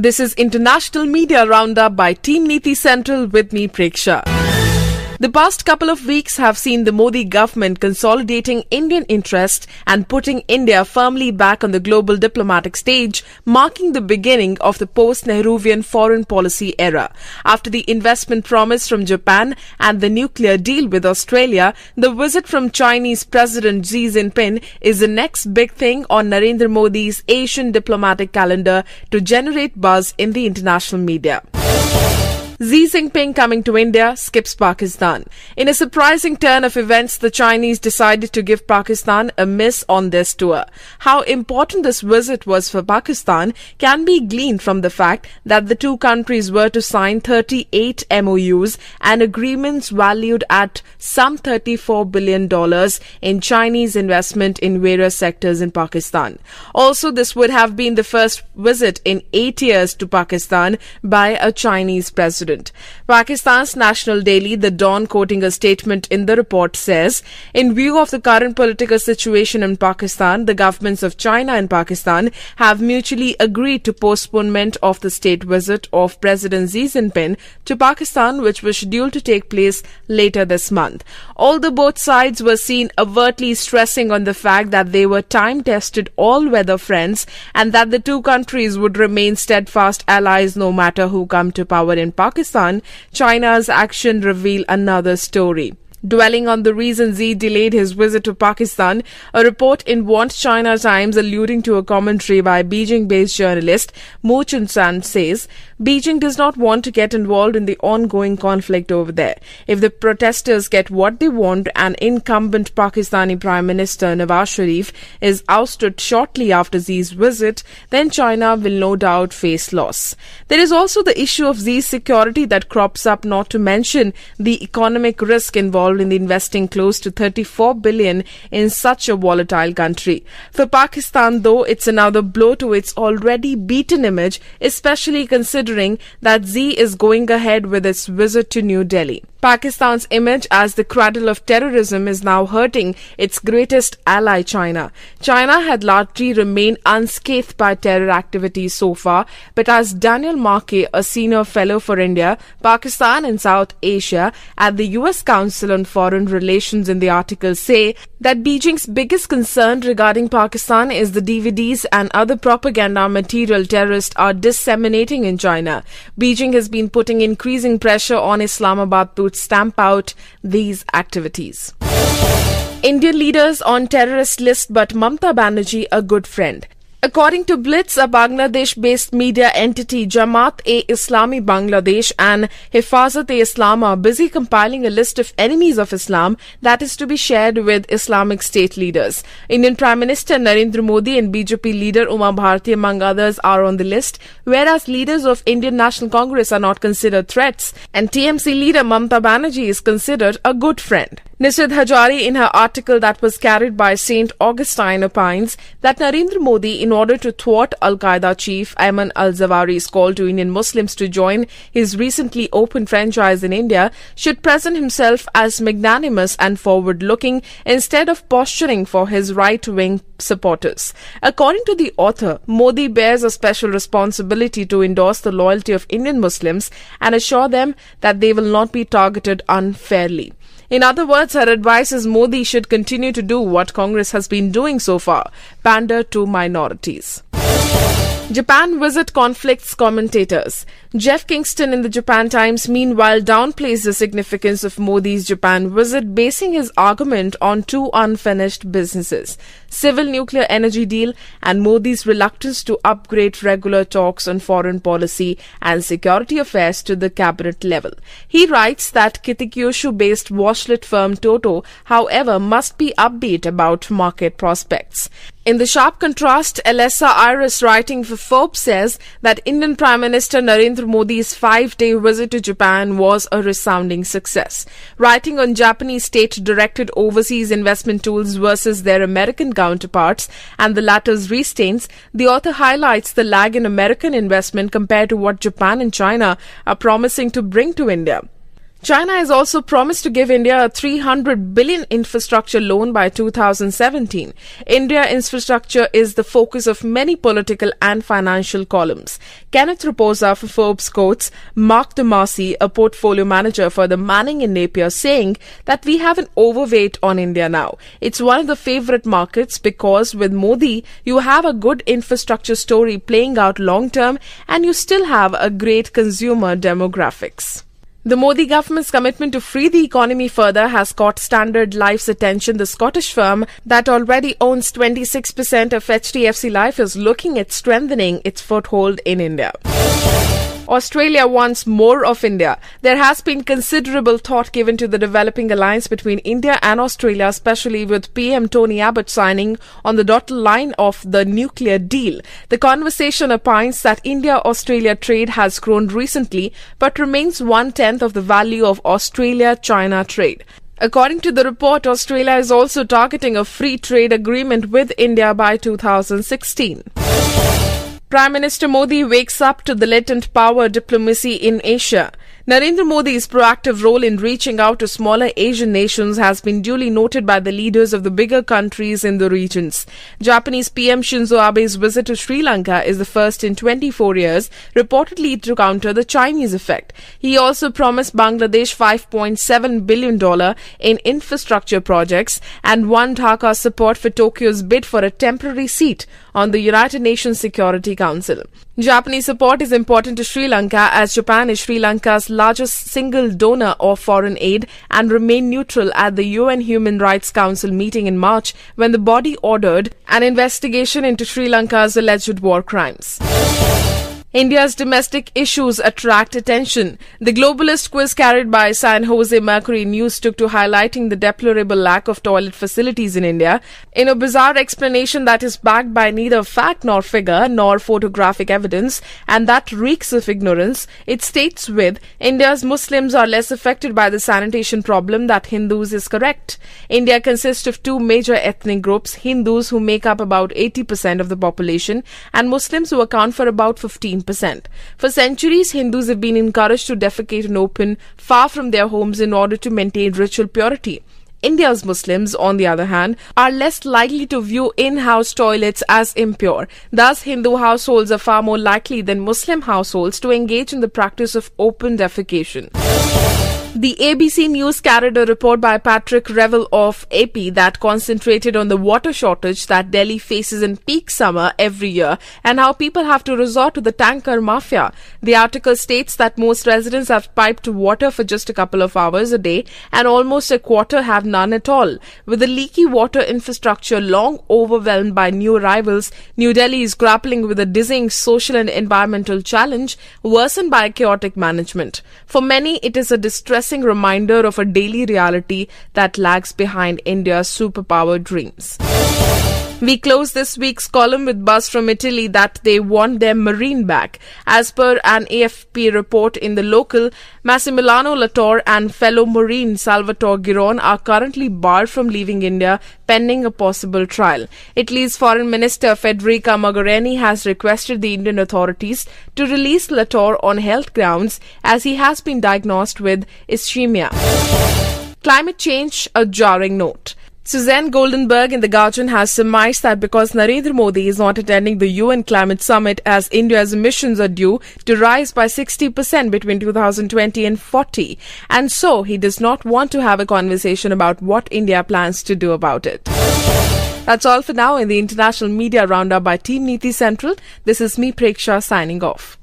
This is International Media Roundup by Team Niti Central with me, Preksha. The past couple of weeks have seen the Modi government consolidating Indian interest and putting India firmly back on the global diplomatic stage, marking the beginning of the post-Nehruvian foreign policy era. After the investment promise from Japan and the nuclear deal with Australia, the visit from Chinese President Xi Jinping is the next big thing on Narendra Modi's Asian diplomatic calendar to generate buzz in the international media. Xi Jinping coming to India skips Pakistan. In a surprising turn of events, the Chinese decided to give Pakistan a miss on this tour. How important this visit was for Pakistan can be gleaned from the fact that the two countries were to sign 38 MOUs and agreements valued at some $34 billion in Chinese investment in various sectors in Pakistan. Also, this would have been the first visit in 8 years to Pakistan by a Chinese president. Pakistan's national daily, The Dawn, quoting a statement in the report, says, in view of the current political situation in Pakistan, the governments of China and Pakistan have mutually agreed to postponement of the state visit of President Xi Jinping to Pakistan, which was scheduled to take place later this month. Although both sides were seen overtly stressing on the fact that they were time-tested all-weather friends and that the two countries would remain steadfast allies no matter who come to power in Pakistan, China's action reveal another story. Dwelling on the reason Xi delayed his visit to Pakistan, a report in Want China Times alluding to a commentary by Beijing-based journalist Mu Chun-san says, Beijing does not want to get involved in the ongoing conflict over there. If the protesters get what they want and incumbent Pakistani Prime Minister Nawaz Sharif is ousted shortly after Xi's visit, then China will no doubt face loss. There is also the issue of Xi's security that crops up, not to mention the economic risk involved in the investing close to $34 billion in such a volatile country. For Pakistan, though, it's another blow to its already beaten image, especially considering that Xi is going ahead with its visit to New Delhi. Pakistan's image as the cradle of terrorism is now hurting its greatest ally, China. China had largely remained unscathed by terror activities so far, but as Daniel Markey, a senior fellow for India, Pakistan and South Asia at the US Council on Foreign Relations in the article say that Beijing's biggest concern regarding Pakistan is the DVDs and other propaganda material terrorists are disseminating in China. Beijing has been putting increasing pressure on Islamabad to stamp out these activities. Indian leaders on terrorist list but Mamata Banerjee a good friend. According to Blitz, a Bangladesh-based media entity, Jamaat-e-Islami Bangladesh and Hifazat-e-Islam are busy compiling a list of enemies of Islam that is to be shared with Islamic State leaders. Indian Prime Minister Narendra Modi and BJP leader Uma Bharti, among others, are on the list, whereas leaders of Indian National Congress are not considered threats, and TMC leader Mamata Banerjee is considered a good friend. Nisrid Hajari, in her article that was carried by St. Augustine, opines that Narendra Modi, in order to thwart Al-Qaeda chief Ayman al-Zawahiri's call to Indian Muslims to join his recently opened franchise in India, should present himself as magnanimous and forward-looking instead of posturing for his right-wing supporters. According to the author, Modi bears a special responsibility to endorse the loyalty of Indian Muslims and assure them that they will not be targeted unfairly. In other words, her advice is Modi should continue to do what Congress has been doing so far, pander to minorities. Japan visit conflicts commentators. Jeff Kingston in the Japan Times meanwhile downplays the significance of Modi's Japan visit, basing his argument on two unfinished businesses: civil nuclear energy deal and Modi's reluctance to upgrade regular talks on foreign policy and security affairs to the cabinet level. He writes that Kitakyushu-based washlet firm Toto, however, must be upbeat about market prospects. In the sharp contrast, Alessa Iris, writing for Forbes, says that Indian Prime Minister Narendra Modi's 5-day visit to Japan was a resounding success. Writing on Japanese state-directed overseas investment tools versus their American counterparts and the latter's restraints, the author highlights the lag in American investment compared to what Japan and China are promising to bring to India. China has also promised to give India a 300 billion infrastructure loan by 2017. India infrastructure is the focus of many political and financial columns. Kenneth Raposa for Forbes quotes Mark DeMasi, a portfolio manager for the Manning and Napier, saying that we have an overweight on India now. It's one of the favorite markets because with Modi, you have a good infrastructure story playing out long term and you still have a great consumer demographics. The Modi government's commitment to free the economy further has caught Standard Life's attention. The Scottish firm that already owns 26% of HDFC Life is looking at strengthening its foothold in India. Australia wants more of India. There has been considerable thought given to the developing alliance between India and Australia, especially with PM Tony Abbott signing on the dotted line of the nuclear deal. The conversation opines that India-Australia trade has grown recently but remains 1/10 of the value of Australia-China trade. According to the report, Australia is also targeting a free trade agreement with India by 2016. Prime Minister Modi wakes up to the latent power diplomacy in Asia. Narendra Modi's proactive role in reaching out to smaller Asian nations has been duly noted by the leaders of the bigger countries in the regions. Japanese PM Shinzo Abe's visit to Sri Lanka is the first in 24 years, reportedly to counter the Chinese effect. He also promised Bangladesh $5.7 billion in infrastructure projects and won Dhaka support for Tokyo's bid for a temporary seat on the United Nations Security Council. Japanese support is important to Sri Lanka as Japan is Sri Lanka's largest single donor of foreign aid and remained neutral at the UN Human Rights Council meeting in March when the body ordered an investigation into Sri Lanka's alleged war crimes. India's domestic issues attract attention. The globalist quiz carried by San Jose Mercury News took to highlighting the deplorable lack of toilet facilities in India. In a bizarre explanation that is backed by neither fact nor figure nor photographic evidence and that reeks of ignorance, it states with India's Muslims are less affected by the sanitation problem that Hindus is correct. India consists of two major ethnic groups, Hindus who make up about 80% of the population and Muslims who account for about 15%. For centuries, Hindus have been encouraged to defecate in open, far from their homes in order to maintain ritual purity. India's Muslims, on the other hand, are less likely to view in-house toilets as impure. Thus, Hindu households are far more likely than Muslim households to engage in the practice of open defecation. The ABC News carried a report by Patrick Revel of AP that concentrated on the water shortage that Delhi faces in peak summer every year and how people have to resort to the tanker mafia. The article states that most residents have piped water for just a couple of hours a day and almost a quarter have none at all. With the leaky water infrastructure long overwhelmed by new arrivals, New Delhi is grappling with a dizzying social and environmental challenge worsened by chaotic management. For many, it is a distressing reminder of a daily reality that lags behind India's superpower dreams. We close this week's column with buzz from Italy that they want their marine back. As per an AFP report in the local, Massimiliano Latore and fellow marine Salvatore Giron are currently barred from leaving India pending a possible trial. Italy's Foreign Minister Federica Mogherini has requested the Indian authorities to release Latore on health grounds as he has been diagnosed with ischemia. Climate change, a jarring note. Suzanne Goldenberg in The Guardian has surmised that because Narendra Modi is not attending the UN Climate Summit as India's emissions are due to rise by 60% between 2020 and 40, and so he does not want to have a conversation about what India plans to do about it. That's all for now in the International Media Roundup by Team Niti Central. This is me, Preksha, signing off.